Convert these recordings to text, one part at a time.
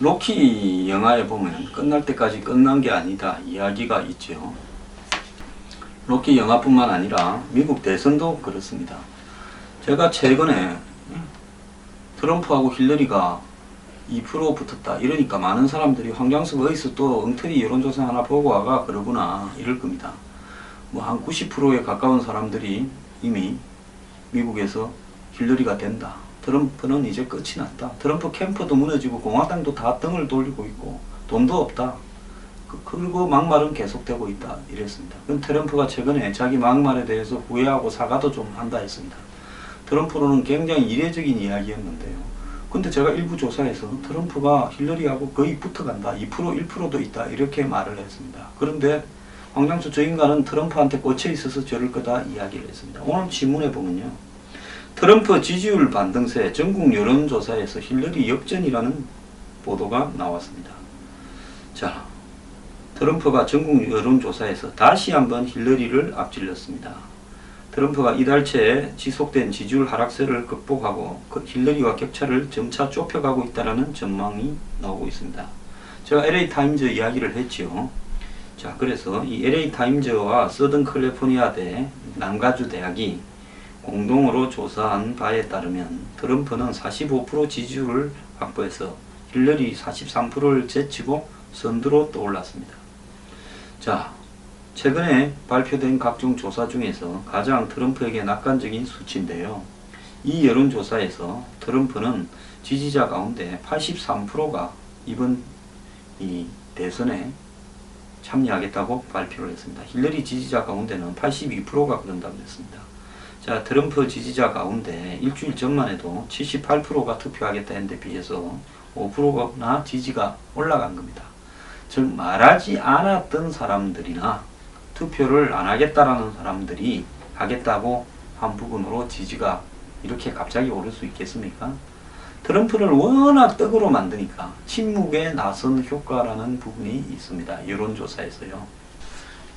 로키 영화에 보면 끝날 때까지 끝난 게 아니다 이야기가 있죠. 로키 영화뿐만 아니라 미국 대선도 그렇습니다. 제가 최근에 트럼프하고 힐러리가 2% 붙었다 이러니까 많은 사람들이 황장수가 어디서 또 엉터리 여론조사 하나 보고 와가 그러구나 이럴 겁니다. 뭐 한 90%에 가까운 사람들이 이미 미국에서 힐러리가 된다. 트럼프는 이제 끝이 났다. 트럼프 캠프도 무너지고 공화당도 다 등을 돌리고 있고 돈도 없다. 그리고 막말은 계속되고 있다 이랬습니다. 그럼 트럼프가 최근에 자기 막말에 대해서 후회하고 사과도 좀 한다 했습니다. 트럼프로는 굉장히 이례적인 이야기였는데요. 근데 제가 일부 조사에서 트럼프가 힐러리하고 거의 붙어간다. 2% 1%도 있다 이렇게 말을 했습니다. 그런데 황장수 저 인간은 트럼프한테 꽂혀 있어서 저럴 거다 이야기를 했습니다. 오늘 신문에 보면요. 트럼프 지지율 반등세 전국 여론조사에서 힐러리 역전이라는 보도가 나왔습니다. 자, 트럼프가 전국 여론조사에서 다시 한번 힐러리를 앞질렀습니다. 트럼프가 이달째 지속된 지지율 하락세를 극복하고 힐러리와 격차를 점차 좁혀가고 있다는 전망이 나오고 있습니다. 제가 LA타임즈 이야기를 했지요. 자, 그래서 이 LA타임즈와 서든 캘리포니아대 남가주 대학이 공동으로 조사한 바에 따르면 트럼프는 45% 지지율을 확보해서 힐러리 43%를 제치고 선두로 떠올랐습니다. 자, 최근에 발표된 각종 조사 중에서 가장 트럼프에게 낙관적인 수치인데요. 이 여론조사에서 트럼프는 지지자 가운데 83%가 이번 이 대선에 참여하겠다고 발표를 했습니다. 힐러리 지지자 가운데는 82%가 그런다고 했습니다. 자, 트럼프 지지자 가운데 일주일 전만 해도 78%가 투표하겠다 했는데 비해서 5%나 지지가 올라간 겁니다. 즉 말하지 않았던 사람들이나 투표를 안 하겠다라는 사람들이 하겠다고 한 부분으로 지지가 이렇게 갑자기 오를 수 있겠습니까? 트럼프를 워낙 떡으로 만드니까 침묵에 나선 효과라는 부분이 있습니다. 여론조사에서요.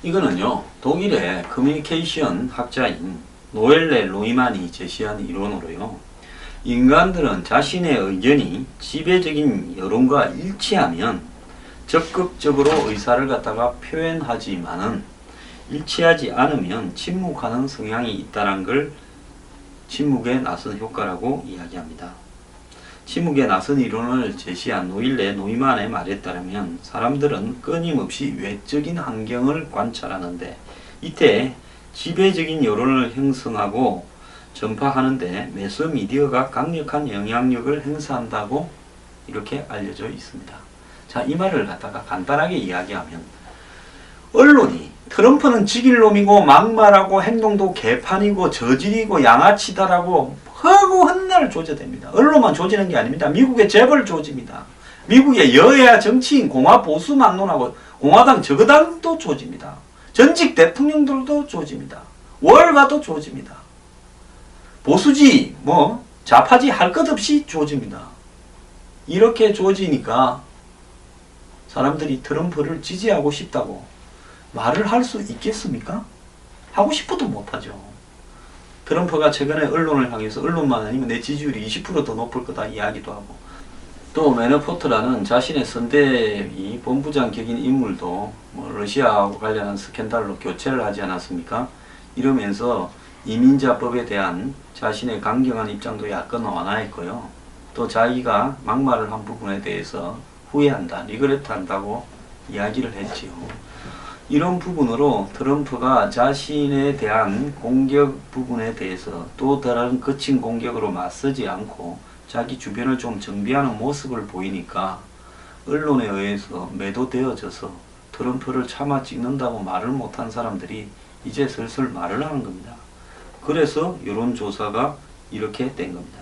이거는요, 독일의 커뮤니케이션 학자인 노엘레 로이만이 제시한 이론으로요. 인간들은 자신의 의견이 지배적인 여론과 일치하면 적극적으로 의사를 갖다가 표현하지만은 일치하지 않으면 침묵하는 성향이 있다는 걸 침묵에 나선 효과라고 이야기합니다. 침묵에 나선 이론을 제시한 노일레 노이만의 말에 따르면 사람들은 끊임없이 외적인 환경을 관찰하는데 이때 지배적인 여론을 형성하고 전파하는데 매스미디어가 강력한 영향력을 행사한다고 이렇게 알려져 있습니다. 자, 이 말을 갖다가 간단하게 이야기하면 언론이 트럼프는 죽일 놈이고 막말하고 행동도 개판이고 저질이고 양아치다라고 허구 헛날 조져댑니다. 언론만 조지는 게 아닙니다. 미국의 재벌 조집니다. 미국의 여야 정치인 공화 보수 막론하고 공화당 저거당도 조집니다. 전직 대통령들도 조집니다. 월가도 조집니다. 보수지 뭐 좌파지 할 것 없이 조집니다. 이렇게 조지니까 사람들이 트럼프를 지지하고 싶다고 말을 할 수 있겠습니까? 하고 싶어도 못하죠. 트럼프가 최근에 언론을 향해서 언론만 아니면 내 지지율이 20% 더 높을 거다 이야기도 하고 또 매너포트라는 자신의 선대위 본부장 격인 인물도 뭐 러시아하고 관련한 스캔들로 교체를 하지 않았습니까? 이러면서 이민자법에 대한 자신의 강경한 입장도 약간 완화했고요. 또 자기가 막말을 한 부분에 대해서 후회한다, 리그레트 한다고 이야기를 했지요. 이런 부분으로 트럼프가 자신에 대한 공격 부분에 대해서 또 다른 거친 공격으로 맞서지 않고 자기 주변을 좀 정비하는 모습을 보이니까 언론에 의해서 매도되어져서 트럼프를 차마 찍는다고 말을 못한 사람들이 이제 슬슬 말을 하는 겁니다. 그래서 여론조사가 이렇게 된 겁니다.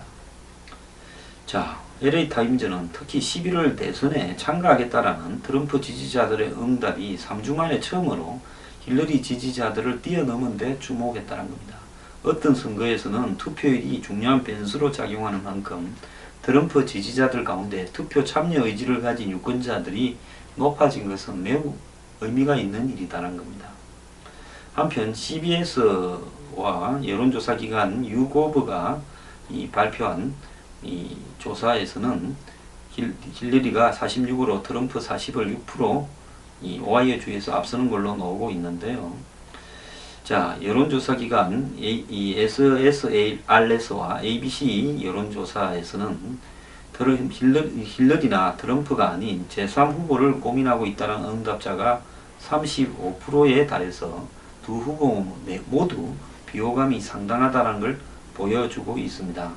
자, LA타임즈는 특히 11월 대선에 참가하겠다라는 트럼프 지지자들의 응답이 3주 만에 처음으로 힐러리 지지자들을 뛰어넘은 데 주목했다는 겁니다. 어떤 선거에서는 투표율이 중요한 변수로 작용하는 만큼 트럼프 지지자들 가운데 투표 참여 의지를 가진 유권자들이 높아진 것은 매우 의미가 있는 일이다라는 겁니다. 한편 CBS와 여론조사 기관 유고브가 발표한 이 조사에서는 힐러리가 46으로 트럼프 40을 6% 이 오하이오 주에서 앞서는 걸로 나오고 있는데요. 자, 여론조사기관 이 SSRS와 ABC 여론조사에서는 힐러리나 트럼프가 아닌 제3후보를 고민하고 있다는 응답자가 35%에 달해서 두 후보 모두 비호감이 상당하다는 걸 보여주고 있습니다.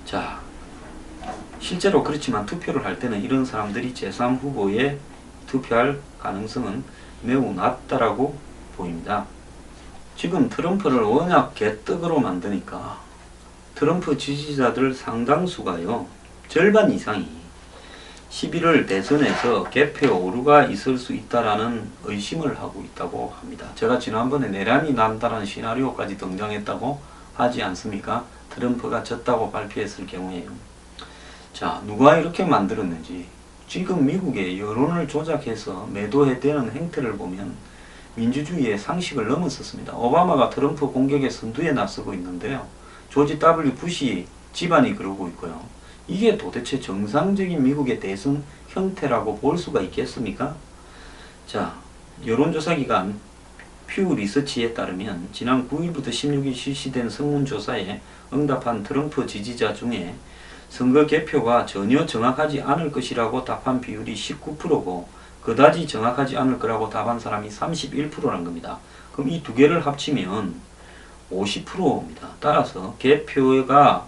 자, 실제로 그렇지만 투표를 할 때는 이런 사람들이 제3후보에 투표할 가능성은 매우 낮다라고 보입니다. 지금 트럼프를 워낙 개떡으로 만드니까 트럼프 지지자들 상당수가요, 절반 이상이 11월 대선에서 개표 오류가 있을 수 있다라는 의심을 하고 있다고 합니다. 제가 지난번에 내란이 난다라는 시나리오까지 등장했다고 하지 않습니까? 트럼프가 졌다고 발표했을 경우에요. 자, 누가 이렇게 만들었는지, 지금 미국의 여론을 조작해서 매도해대는 행태를 보면 민주주의의 상식을 넘어섰습니다. 오바마가 트럼프 공격에 선두에 나서고 있는데요. 조지 W. 부시 집안이 그러고 있고요. 이게 도대체 정상적인 미국의 대선 형태라고 볼 수가 있겠습니까? 자, 여론조사기관 퓨 리서치에 따르면 지난 9일부터 16일 실시된 설문조사에 응답한 트럼프 지지자 중에 선거 개표가 전혀 정확하지 않을 것이라고 답한 비율이 19%고 그다지 정확하지 않을 거라고 답한 사람이 31%란 겁니다. 그럼 이 두 개를 합치면 50%입니다. 따라서 개표가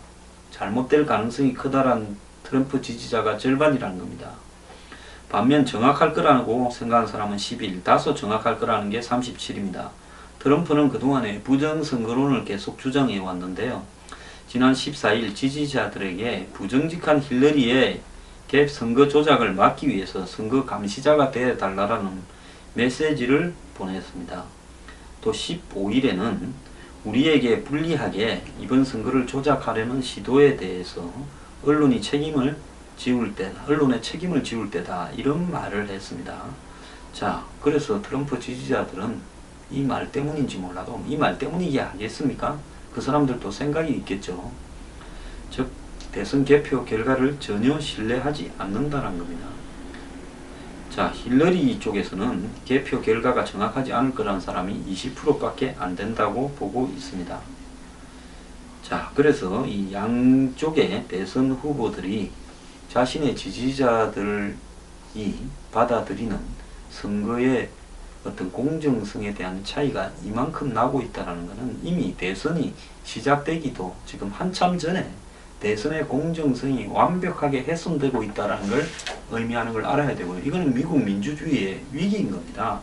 잘못될 가능성이 크다란 트럼프 지지자가 절반이라는 겁니다. 반면 정확할 거라고 생각하는 사람은 11, 다소 정확할 거라는 게 37입니다. 트럼프는 그동안에 부정선거론을 계속 주장해 왔는데요. 지난 14일 지지자들에게 부정직한 힐러리의 갭 선거 조작을 막기 위해서 선거 감시자가 되어달라는 메시지를 보냈습니다. 또 15일에는 우리에게 불리하게 이번 선거를 조작하려는 시도에 대해서 언론의 책임을 지울 때다 이런 말을 했습니다. 자, 그래서 트럼프 지지자들은 이 말 때문인지 몰라도 이 말 때문이게 하겠습니까? 그 사람들도 생각이 있겠죠. 즉 대선 개표 결과를 전혀 신뢰하지 않는다는 겁니다. 자, 힐러리 쪽에서는 개표 결과가 정확하지 않을 거라는 사람이 20%밖에 안 된다고 보고 있습니다. 자, 그래서 이 양쪽의 대선 후보들이 자신의 지지자들이 받아들이는 선거의 어떤 공정성에 대한 차이가 이만큼 나고 있다는 것은 이미 대선이 시작되기도 지금 한참 전에 대선의 공정성이 완벽하게 훼손되고 있다는 걸 의미하는 걸 알아야 되고요. 이거는 미국 민주주의의 위기인 겁니다.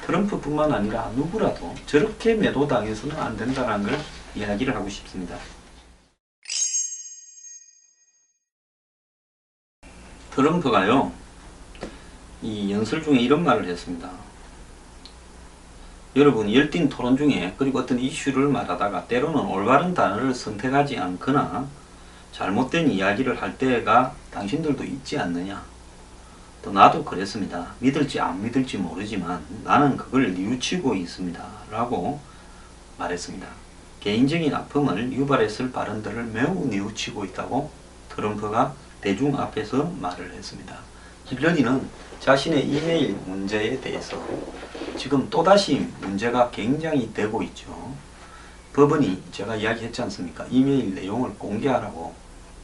트럼프뿐만 아니라 누구라도 저렇게 매도당해서는 안 된다는 걸 이야기를 하고 싶습니다. 트럼프가요, 이 연설 중에 이런 말을 했습니다. 여러분, 열띤 토론 중에 그리고 어떤 이슈를 말하다가 때로는 올바른 단어를 선택하지 않거나 잘못된 이야기를 할 때가 당신들도 있지 않느냐. 또 나도 그랬습니다. 믿을지 안 믿을지 모르지만 나는 그걸 뉘우치고 있습니다. 라고 말했습니다. 개인적인 아픔을 유발했을 발언들을 매우 뉘우치고 있다고 트럼프가 대중 앞에서 말을 했습니다. 힐러리는 자신의 이메일 문제에 대해서 지금 또다시 문제가 굉장히 되고 있죠. 법원이 제가 이야기했지 않습니까? 이메일 내용을 공개하라고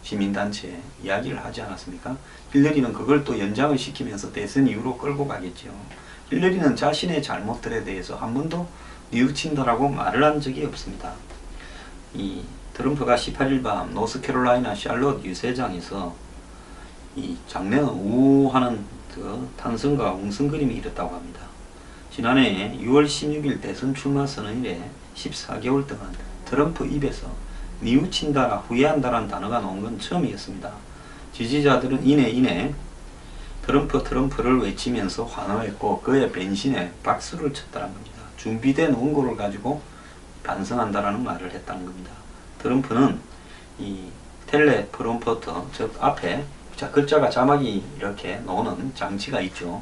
시민단체에 이야기를 하지 않았습니까? 힐러리는 그걸 또 연장을 시키면서 대선 이후로 끌고 가겠죠. 힐러리는 자신의 잘못들에 대해서 한 번도 뉘우친다라고 말을 한 적이 없습니다. 이 트럼프가 18일 밤 노스캐롤라이나 샬롯 유세장에서 이 장래는 우하는 그 탄성과 웅성거림이 일었다고 합니다. 지난해 6월 16일 대선 출마 선언일에 14개월 동안 트럼프 입에서 뉘우친다라 후회한다라는 단어가 나온 건 처음이었습니다. 지지자들은 이내 트럼프를 외치면서 환호했고 그의 변신에 박수를 쳤다는 겁니다. 준비된 원고를 가지고 반성한다라는 말을 했다는 겁니다. 트럼프는 이 텔레프롬포터, 즉 앞에 글자가 자막이 이렇게 나오는 장치가 있죠.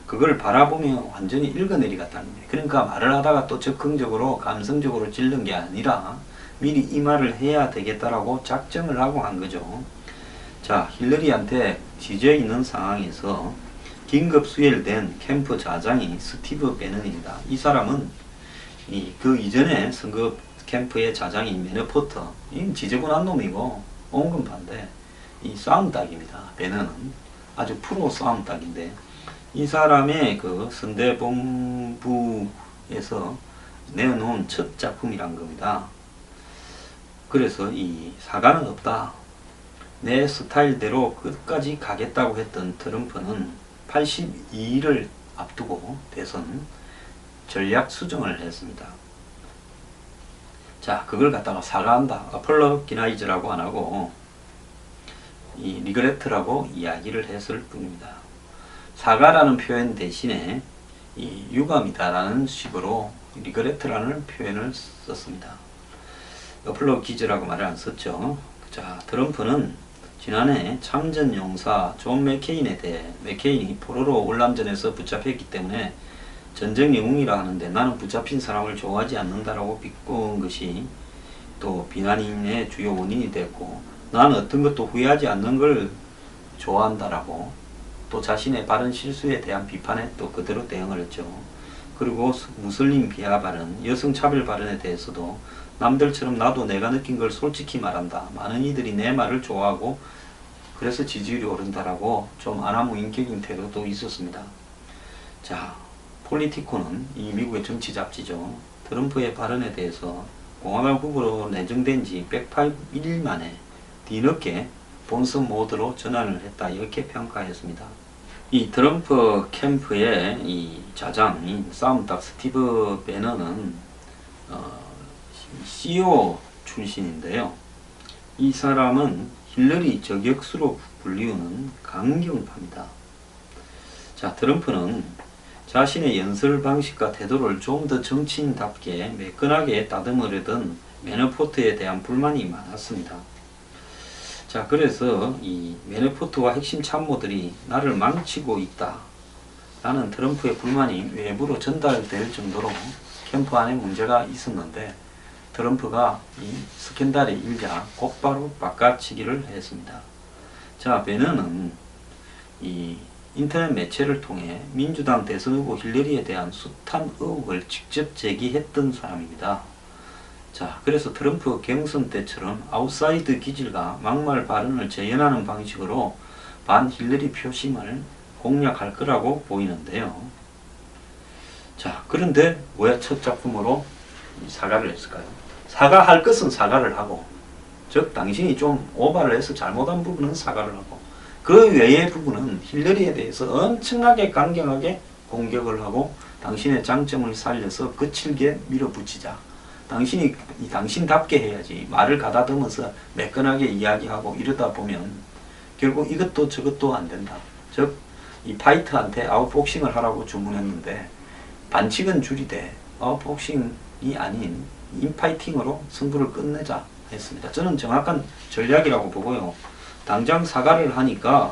그걸 바라보며 완전히 읽어내리겠다는 거예요. 그러니까 말을 하다가 또 적극적으로 감성적으로 찔른 게 아니라 미리 이 말을 해야 되겠다라고 작정을 하고 한 거죠. 자, 힐러리한테 지져 있는 상황에서 긴급 수혈된 캠프 좌장이 스티브 배넌입니다. 이 사람은 그 이전에 선거 캠프의 좌장인 매너포터, 이 지저분한 놈이고 온건 반대, 이 싸움닭입니다. 배넌은 아주 프로 싸움닭인데, 이 사람의 그 선대본부에서 내놓은 첫 작품이란 겁니다. 그래서 이 사과는 없다, 내 스타일대로 끝까지 가겠다고 했던 트럼프는 82일을 앞두고 대선 전략 수정을 했습니다. 자, 그걸 갖다가 사과한다, 어펄로기나이즈라고 안 하고 이 리그레트라고 이야기를 했을 뿐입니다. 사과라는 표현 대신에 이 유감이다라는 식으로 리그레트라는 표현을 썼습니다. 어플로기즈라고 말을 안 썼죠. 자, 트럼프는 지난해 참전 용사 존 맥케인에 대해, 맥케인이 포로로 월남전에서 붙잡혔기 때문에 전쟁 영웅이라 하는데 나는 붙잡힌 사람을 좋아하지 않는다라고 비꼬은 것이 또 비난의 주요 원인이 됐고, 나는 어떤 것도 후회하지 않는 걸 좋아한다라고 또 자신의 바른 실수에 대한 비판에 또 그대로 대응을 했죠. 그리고 무슬림 비하 발언, 여성 차별 발언에 대해서도 남들처럼 나도 내가 느낀 걸 솔직히 말한다, 많은 이들이 내 말을 좋아하고 그래서 지지율이 오른다라고 좀 아나무인격인 태도도 있었습니다. 자, 폴리티코는 이 미국의 정치 잡지죠. 트럼프의 발언에 대해서 공화당 후보로 내정된 지 108일 만에 뒤늦게 본선 모드로 전환을 했다, 이렇게 평가했습니다. 이 트럼프 캠프의 이 좌장인 싸움닭 스티브 배너는 CEO 출신인데요. 이 사람은 힐러리 저격수로 불리우는 강경파입니다. 자, 트럼프는 자신의 연설 방식과 태도를 좀 더 정치인답게 매끈하게 다듬으려던 매너포트에 대한 불만이 많았습니다. 자, 그래서 이 매너포트와 핵심 참모들이 나를 망치고 있다 라는 트럼프의 불만이 외부로 전달될 정도로 캠프 안에 문제가 있었는데, 트럼프가 이 스캔들이 일자 곧바로 바꿔치기를 했습니다. 자, 배너는 이 인터넷 매체를 통해 민주당 대선 후보 힐러리에 대한 숱한 의혹을 직접 제기했던 사람입니다. 자, 그래서 트럼프 경선 때처럼 아웃사이드 기질과 막말 발언을 재현하는 방식으로 반 힐러리 표심을 공략할 거라고 보이는데요. 자, 그런데 왜 첫 작품으로 사과를 했을까요? 사과할 것은 사과를 하고, 즉 당신이 좀 오바를 해서 잘못한 부분은 사과를 하고, 그 외의 부분은 힐러리에 대해서 엄청나게 강경하게 공격을 하고 당신의 장점을 살려서 거칠게 밀어붙이자. 당신이 당신답게 해야지. 말을 가다듬어서 매끈하게 이야기하고 이러다 보면 결국 이것도 저것도 안 된다. 즉, 이 파이터한테 아웃복싱을 하라고 주문했는데 반칙은 줄이되 아웃복싱이 아닌 인파이팅으로 승부를 끝내자 했습니다. 저는 정확한 전략이라고 보고요. 당장 사과를 하니까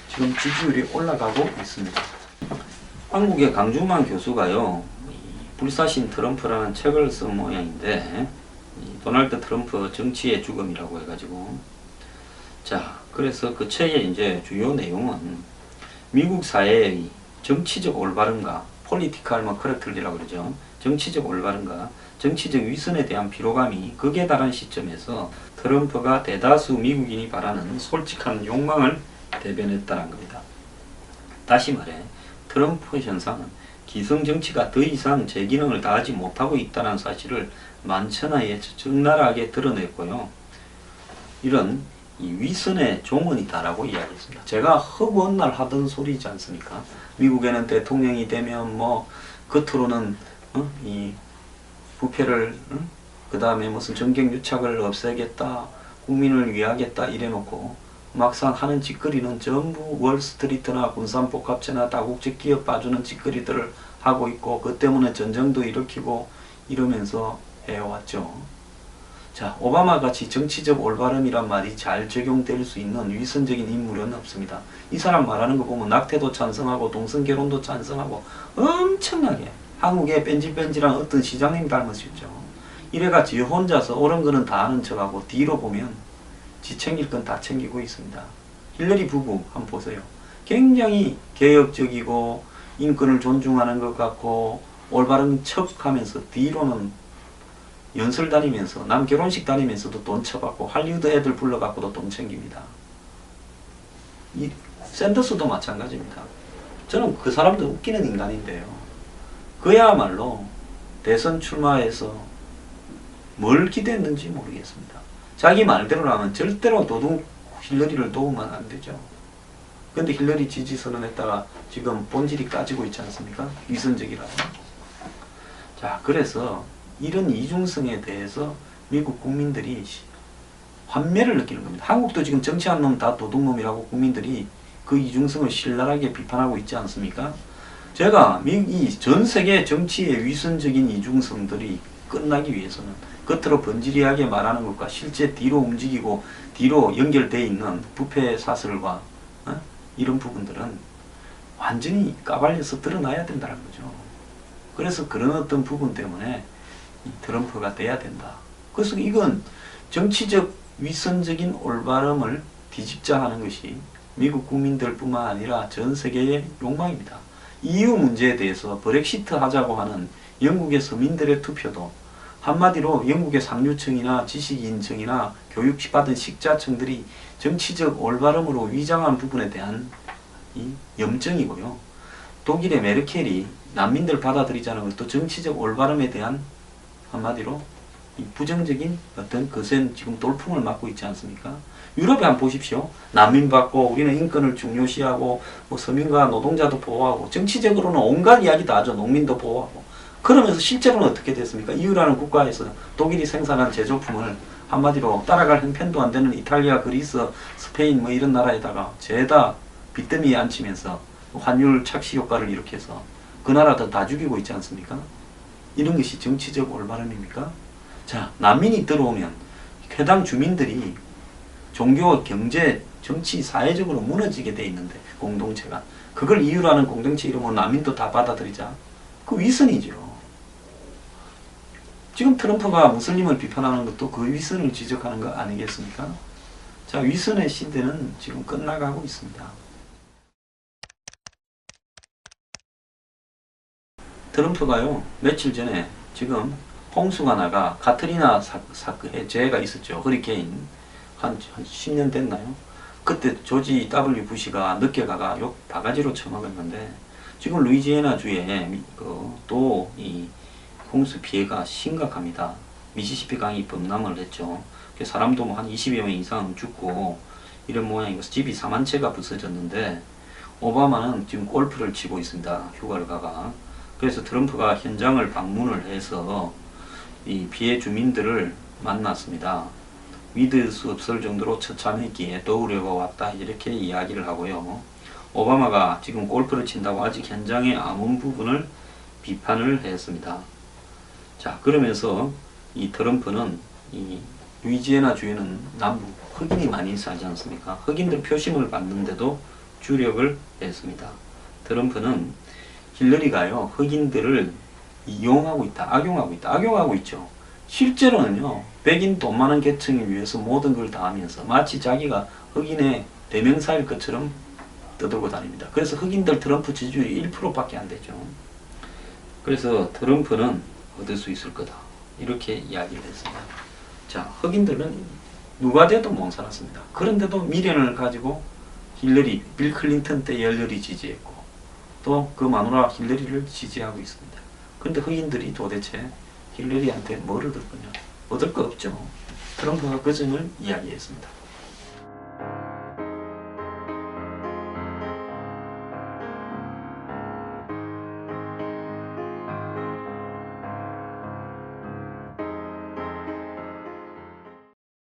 지금 지지율이 올라가고 있습니다. 한국의 강준만 교수가요, 불사신 트럼프라는 책을 쓴 모양인데, 도널드 트럼프 정치의 죽음이라고 해가지고, 자, 그래서 그 책의 이제 주요 내용은 미국 사회의 정치적 올바름과 폴리티컬 커렉트리라고 그러죠. 정치적 올바름과 정치적 위선에 대한 피로감이 극에 달한 시점에서 트럼프가 대다수 미국인이 바라는 솔직한 욕망을 대변했다는 겁니다. 다시 말해 트럼프 현상은 기성 정치가 더 이상 제 기능을 다하지 못하고 있다는 사실을 만천하에 적나라하게 드러냈고요. 이런 이 위선의 종언이다라고 이야기했습니다. 제가 허구한 날 하던 소리지 않습니까? 미국에는 대통령이 되면 뭐 겉으로는 이 부패를 그 다음에 무슨 정경유착을 없애겠다, 국민을 위하겠다 이래놓고 막상 하는 짓거리는 전부 월스트리트나 군산복합체나 다국적 기업 봐주는 짓거리들을 하고 있고, 그 때문에 전쟁도 일으키고 이러면서 해왔죠. 자, 오바마 같이 정치적 올바름이란 말이 잘 적용될 수 있는 위선적인 인물은 없습니다. 이 사람 말하는 거 보면 낙태도 찬성하고 동성결혼도 찬성하고 엄청나게 한국의 뺀질뺀질한 어떤 시장님 닮으시죠. 이래가 지 혼자서 옳은 거는 다 아는 척하고 뒤로 보면 지 챙길 건 다 챙기고 있습니다. 힐러리 부부 한번 보세요. 굉장히 개혁적이고 인권을 존중하는 것 같고 올바른 척하면서 뒤로는 연설 다니면서 남 결혼식 다니면서도 돈 쳐받고 할리우드 애들 불러갖고도 돈 챙깁니다. 이 샌더스도 마찬가지입니다. 저는 그 사람도 웃기는 인간인데요. 그야말로 대선 출마해서 뭘 기대했는지 모르겠습니다. 자기 말대로라면 절대로 힐러리를 도우면 안 되죠. 근데 힐러리 지지 선언했다가 지금 본질이 까지고 있지 않습니까? 위선적이라고. 자, 그래서 이런 이중성에 대해서 미국 국민들이 환멸을 느끼는 겁니다. 한국도 지금 정치한 놈 다 도둑놈이라고 국민들이 그 이중성을 신랄하게 비판하고 있지 않습니까? 제가 이 전 세계 정치의 위선적인 이중성들이 끝나기 위해서는 겉으로 번지르하게 말하는 것과 실제 뒤로 움직이고 뒤로 연결되어 있는 부패 사슬과 이런 부분들은 완전히 까발려서 드러나야 된다는 거죠. 그래서 그런 어떤 부분 때문에 트럼프가 돼야 된다. 그래서 이건 정치적 위선적인 올바름을 뒤집자 하는 것이 미국 국민들뿐만 아니라 전 세계의 욕망입니다. EU 문제에 대해서 브렉시트 하자고 하는 영국의 서민들의 투표도 한마디로 영국의 상류층이나 지식인층이나 교육받은 식자층들이 정치적 올바름으로 위장한 부분에 대한 이 염증이고요. 독일의 메르켈이 난민들 받아들이자는 것도 정치적 올바름에 대한 한마디로 이 부정적인 어떤 거센 지금 돌풍을 맞고 있지 않습니까? 유럽에 한번 보십시오. 난민 받고 우리는 인권을 중요시하고 뭐 서민과 노동자도 보호하고 정치적으로는 온갖 이야기 다 하죠. 농민도 보호하고. 그러면서 실제로는 어떻게 됐습니까? EU라는 국가에서 독일이 생산한 제조품을 한마디로 따라갈 형편도 안 되는 이탈리아, 그리스, 스페인 뭐 이런 나라에다가 죄다 빚더미에 앉히면서 환율 착시 효과를 일으켜서 그 나라도 다 죽이고 있지 않습니까? 이런 것이 정치적 올바름입니까? 자, 난민이 들어오면 해당 주민들이 종교, 경제, 정치, 사회적으로 무너지게 돼 있는데 공동체가 그걸 이유라는 공동체 이름으로 난민도 다 받아들이자. 그 위선이죠. 지금 트럼프가 무슬림을 비판하는 것도 그 위선을 지적하는 거 아니겠습니까? 자, 위선의 시대는 지금 끝나가고 있습니다. 트럼프가요, 며칠 전에 지금 홍수가 나가 카트리나 재해가 있었죠. 허리케인. 한 10년 됐나요? 그때 조지 W. 부시가 늦게 가가 욕 바가지로 쳐먹었는데 지금 루이지애나 주에 또 이 홍수 피해가 심각합니다. 미시시피 강이 범람을 했죠. 사람도 뭐 한 20여 명 이상 죽고 이런 모양이고 집이 4만 채가 부서졌는데 오바마는 지금 골프를 치고 있습니다. 휴가를 가가. 그래서 트럼프가 현장을 방문을 해서 이 피해 주민들을 만났습니다. 믿을 수 없을 정도로 처참했기에 도우려고 왔다 이렇게 이야기를 하고요. 오바마가 지금 골프를 친다고 아직 현장의 아문 부분을 비판을 했습니다. 자, 그러면서 이 트럼프는 이 루이지애나 주에는 남부 흑인이 많이 살지 않습니까? 흑인들 표심을 받는데도 주력을 했습니다. 트럼프는 힐러리가요, 흑인들을 이용하고 있다, 악용하고 있다, 악용하고 있죠. 실제로는요, 백인 돈 많은 계층을 위해서 모든 걸 다 하면서 마치 자기가 흑인의 대명사일 것처럼 떠들고 다닙니다. 그래서 흑인들 트럼프 지지율이 1%밖에 안 되죠. 그래서 트럼프는 얻을 수 있을 거다. 이렇게 이야기를 했습니다. 자, 흑인들은 누가 돼도 못 살았습니다. 그런데도 미련을 가지고 힐러리, 빌 클린턴 때 힐러리 지지했고 또 그 마누라 힐러리를 지지하고 있습니다. 그런데 흑인들이 도대체 힐러리한테 뭘 얻을 거냐? 얻을 거 없죠. 트럼프가 그 점을 이야기했습니다.